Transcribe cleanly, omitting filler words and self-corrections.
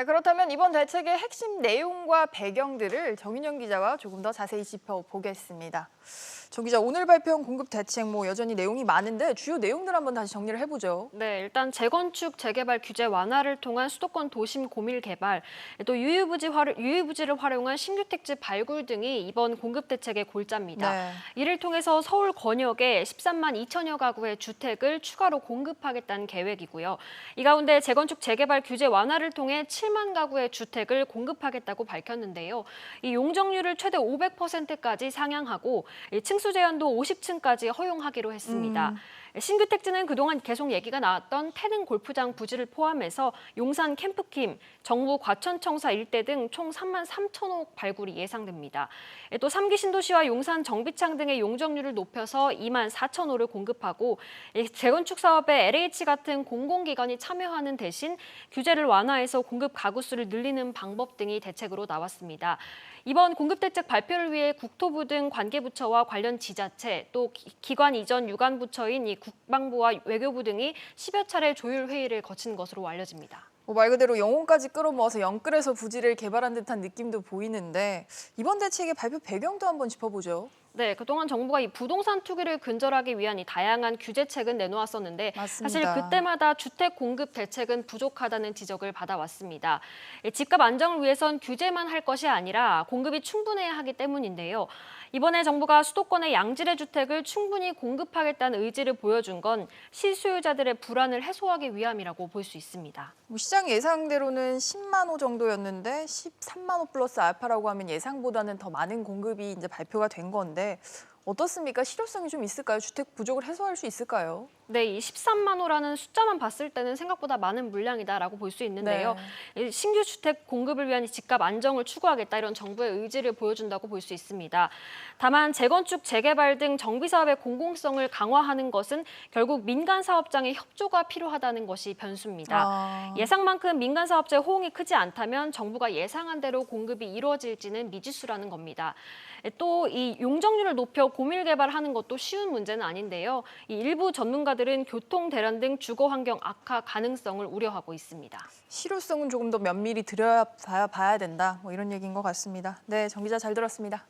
그렇다면 이번 대책의 핵심 내용과 배경들을 정윤영 기자와 조금 더 자세히 짚어보겠습니다. 정 기자, 오늘 발표한 공급 대책 여전히 내용이 많은데 주요 내용들 한번 다시 정리를 해보죠. 네, 일단 재건축, 재개발 규제 완화를 통한 수도권 도심 고밀 개발, 또 유유부지를 활용한 신규 택지 발굴 등이 이번 공급 대책의 골자입니다. 네. 이를 통해서 서울 권역에 13만 2천여 가구의 주택을 추가로 공급하겠다는 계획이고요. 이 가운데 재건축, 재개발 규제 완화를 통해 7만 가구의 주택을 공급하겠다고 밝혔는데요. 이 용적률을 최대 500%까지 상향하고 층수 제한도 50층까지 허용하기로 했습니다. 신규 택지는 그동안 계속 얘기가 나왔던 태릉 골프장 부지를 포함해서 용산 캠프킴, 정부 과천청사 일대 등 총 3만 3천호 발굴이 예상됩니다. 또 3기 신도시와 용산 정비창 등의 용적률을 높여서 2만 4천호를 공급하고 재건축 사업에 LH 같은 공공기관이 참여하는 대신 규제를 완화해서 공급 가구 수를 늘리는 방법 등이 대책으로 나왔습니다. 이번 공급대책 발표를 위해 국토부 등 관계부처와 관련 지자체, 또 기관 이전 유관부처인 이 국방부와 외교부 등이 10여 차례 조율 회의를 거친 것으로 알려집니다. 말 그대로 영혼까지 끌어모아서 영끌에서 부지를 개발한 듯한 느낌도 보이는데 이번 대책의 발표 배경도 한번 짚어보죠. 네, 그동안 정부가 이 부동산 투기를 근절하기 위한 이 다양한 규제책은 내놓았었는데 맞습니다. 사실 그때마다 주택 공급 대책은 부족하다는 지적을 받아왔습니다. 집값 안정을 위해선 규제만 할 것이 아니라 공급이 충분해야 하기 때문인데요. 이번에 정부가 수도권의 양질의 주택을 충분히 공급하겠다는 의지를 보여준 건 실수요자들의 불안을 해소하기 위함이라고 볼 수 있습니다. 시장 예상대로는 10만 호 정도였는데 13만 호 플러스 알파라고 하면 예상보다는 더 많은 공급이 이제 발표가 된 건데 어떻습니까? 실효성이 좀 있을까요? 주택 부족을 해소할 수 있을까요? 네, 이 13만 호라는 숫자만 봤을 때는 생각보다 많은 물량이다라고 볼 수 있는데요. 네. 신규 주택 공급을 위한 집값 안정을 추구하겠다 이런 정부의 의지를 보여준다고 볼 수 있습니다. 다만 재건축, 재개발 등 정비 사업의 공공성을 강화하는 것은 결국 민간 사업장의 협조가 필요하다는 것이 변수입니다. 예상만큼 민간 사업자의 호응이 크지 않다면 정부가 예상한 대로 공급이 이루어질지는 미지수라는 겁니다. 또 이 용적률을 높여 고밀 개발하는 것도 쉬운 문제는 아닌데요. 이 일부 전문가들은 교통 대란 등 주거 환경 악화 가능성을 우려하고 있습니다. 실효성은 조금 더 면밀히 들여봐야 된다. 이런 얘기인 것 같습니다. 네, 정 기자 잘 들었습니다.